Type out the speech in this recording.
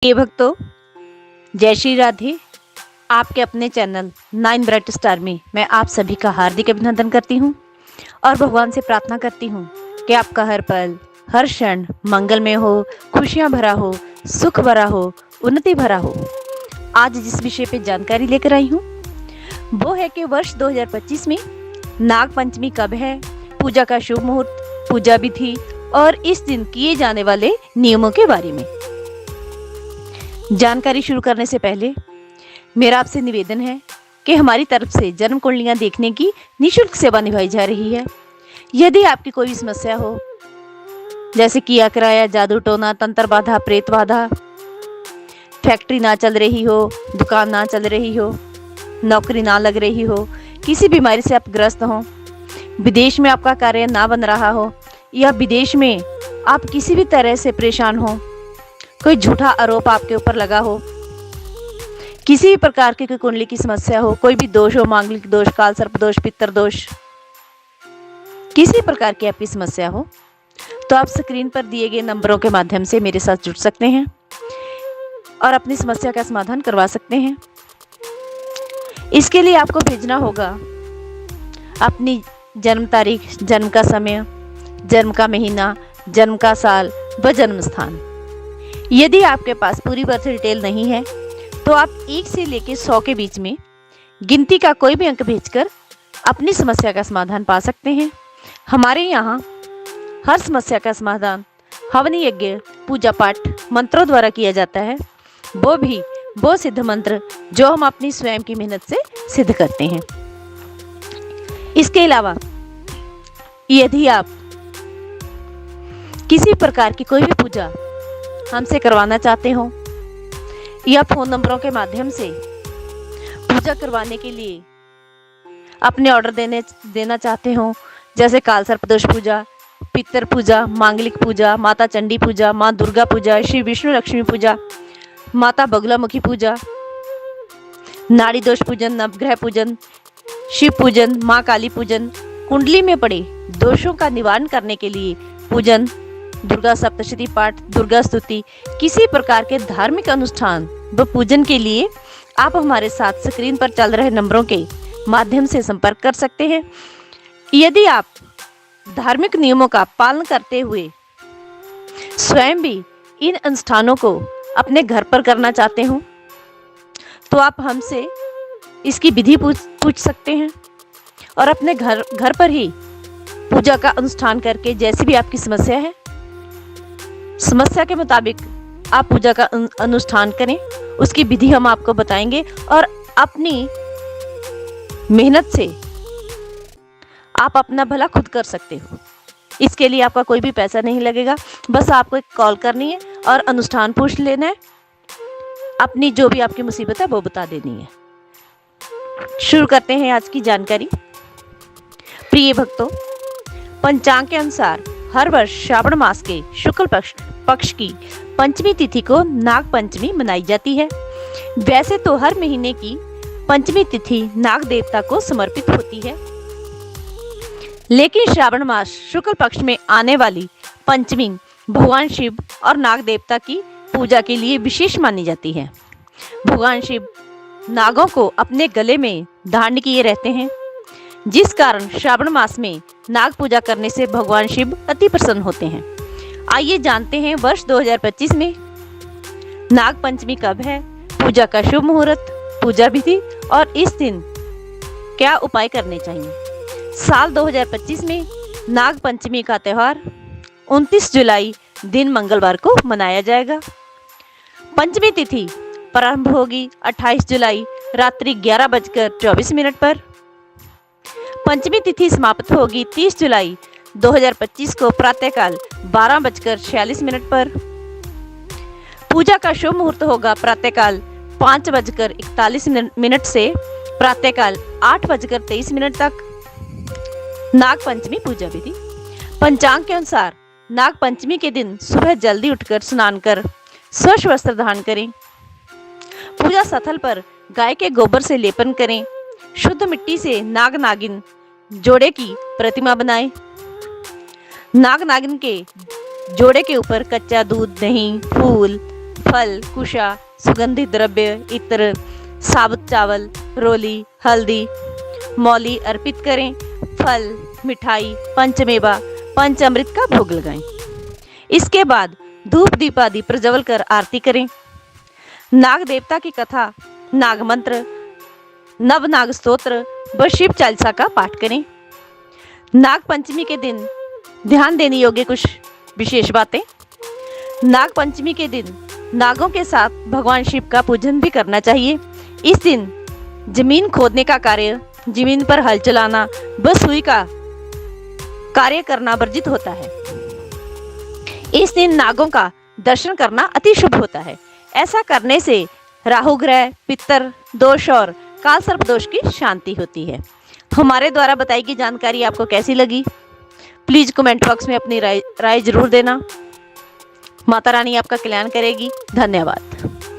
ये भक्तों, जय श्री राधे। आपके अपने चैनल 9 ब्राइट स्टार में मैं आप सभी का हार्दिक अभिनंदन करती हूँ और भगवान से प्रार्थना करती हूँ कि आपका हर पल हर क्षण मंगलमय हो, खुशियाँ भरा हो, सुख भरा हो, उन्नति भरा हो। आज जिस विषय पे जानकारी लेकर आई हूँ वो है कि वर्ष 2025 में नाग पंचमी कब है, पूजा का शुभ मुहूर्त, पूजा विधि और इस दिन किए जाने वाले नियमों के बारे में। जानकारी शुरू करने से पहले मेरा आपसे निवेदन है कि हमारी तरफ से जन्म कुंडलियां देखने की निःशुल्क सेवा निभाई जा रही है। यदि आपकी कोई समस्या हो, जैसे किया कराया, जादू टोना, तंत्र बाधा, प्रेत बाधा, फैक्ट्री ना चल रही हो, दुकान ना चल रही हो, नौकरी ना लग रही हो, किसी बीमारी से आप ग्रस्त हो, विदेश में आपका कार्य ना बन रहा हो या विदेश में आप किसी भी तरह से परेशान हो, कोई झूठा आरोप आपके ऊपर लगा हो, किसी भी प्रकार की कोई कुंडली की समस्या हो, कोई भी दोष हो, मांगलिक दोष, काल सर्प दोष, पितर दोष, किसी प्रकार की आपकी समस्या हो तो आप स्क्रीन पर दिए गए नंबरों के माध्यम से मेरे साथ जुड़ सकते हैं और अपनी समस्या का समाधान करवा सकते हैं। इसके लिए आपको भेजना होगा अपनी जन्म तारीख, जन्म का समय, जन्म का महीना, जन्म का साल व जन्म स्थान। यदि आपके पास पूरी बर्थ डिटेल नहीं है तो आप 1 से लेकर 100 के बीच में गिनती का कोई भी अंक भेजकर अपनी समस्या का समाधान पा सकते हैं। हमारे यहाँ हर समस्या का समाधान हवन यज्ञ, पूजा पाठ, मंत्रों द्वारा किया जाता है, वो भी वो सिद्ध मंत्र जो हम अपनी स्वयं की मेहनत से सिद्ध करते हैं। इसके अलावा यदि आप किसी प्रकार की कोई भी पूजा हमसे करवाना चाहते हो या फोन नंबरों के माध्यम से पूजा करवाने के लिए अपने ऑर्डर देना चाहते हो, जैसे काल सर्प दोष पूजा, पितर पूजा, मांगलिक पूजा, माता चंडी पूजा, माँ दुर्गा पूजा, श्री विष्णु लक्ष्मी पूजा, माता बगलामुखी पूजा, नाड़ी दोष पूजन, नवग्रह पूजन, शिव पूजन, माँ काली पूजन, कुंडली में पड़े दोषों का निवारण करने के लिए पूजन, दुर्गा सप्तशती पाठ, दुर्गा स्तुति, किसी प्रकार के धार्मिक अनुष्ठान व पूजन के लिए आप हमारे साथ स्क्रीन पर चल रहे नंबरों के माध्यम से संपर्क कर सकते हैं। यदि आप धार्मिक नियमों का पालन करते हुए स्वयं भी इन अनुष्ठानों को अपने घर पर करना चाहते हो तो आप हमसे इसकी विधि पूछ सकते हैं और अपने घर पर ही पूजा का अनुष्ठान करके जैसी भी आपकी समस्या है, समस्या के मुताबिक आप पूजा का अनुष्ठान करें, उसकी विधि हम आपको बताएंगे और अपनी मेहनत से आप अपना भला खुद कर सकते हो। इसके लिए आपका कोई भी पैसा नहीं लगेगा, बस आपको एक कॉल करनी है और अनुष्ठान पूछ लेना है, अपनी जो भी आपकी मुसीबत है वो बता देनी है। शुरू करते हैं आज की जानकारी। प्रिय भक्तों, पंचांग के अनुसार हर वर्ष श्रावण मास के शुक्ल पक्ष की पंचमी तिथि को नाग पंचमी मनाई जाती है। वैसे तो हर महीने की पंचमी तिथि नाग देवता को समर्पित होती है, लेकिन श्रावण मास शुक्ल पक्ष में आने वाली पंचमी भगवान शिव और नाग देवता की पूजा के लिए विशेष मानी जाती है। भगवान शिव नागों को अपने गले में धारण किए रहते हैं, जिस कारण श्रावण मास में नाग पूजा करने से भगवान शिव अति प्रसन्न होते हैं। आइए जानते हैं वर्ष 2025 में नाग पंचमी कब है, पूजा का शुभ मुहूर्त, पूजा विधि और इस दिन क्या उपाय करने चाहिए। साल 2025 में नाग पंचमी का त्यौहार 29 जुलाई दिन मंगलवार को मनाया जाएगा। पंचमी तिथि प्रारंभ होगी 28 जुलाई रात्रि 11:24 पर। पंचमी तिथि समाप्त होगी 30 जुलाई 2025 को प्रातःकाल 12:46 पर। पूजा का शुभ मुहूर्त होगा प्रातःकाल 5:41 से प्रातःकाल 8:23 तक। नाग पंचमी पूजा विधि। पंचांग के अनुसार नाग पंचमी के दिन सुबह जल्दी उठकर स्नान कर स्वच्छ वस्त्र धारण करें। पूजा स्थल पर गाय के गोबर से लेपन करें। शुद्ध मिट्टी से नाग नागिन जोड़े की प्रतिमा बनाएं। नाग नागिन के जोड़े के ऊपर कच्चा दूध, दही, फूल, फल, कुशा, सुगंधित द्रव्य, इत्र, साबुत चावल, रोली, हल्दी, मौली अर्पित करें। फल, मिठाई, पंचमेवा, पंचामृत का भोग लगाएं। इसके बाद धूप दीप आदि प्रज्वल कर आरती करें। नाग देवता की कथा, नाग मंत्र, नव नाग स्तोत्र व शिव चालीसा का पाठ करें। नाग पंचमी के दिन ध्यान देने योग्य कुछ विशेष बातें। नाग पंचमी के दिन नागों के साथ भगवान शिव का पूजन भी करना चाहिए। इस दिन जमीन खोदने का कार्य, जमीन पर हल चलाना व सुई का कार्य करना वर्जित होता है। इस दिन नागों का दर्शन करना अति शुभ होता है। ऐसा करने से राहु ग्रह, पितर दोष और काल सर्प दोष की शांति होती है। हमारे द्वारा बताई गई जानकारी आपको कैसी लगी? प्लीज कमेंट बॉक्स में अपनी राय जरूर देना। माता रानी आपका कल्याण करेगी। धन्यवाद।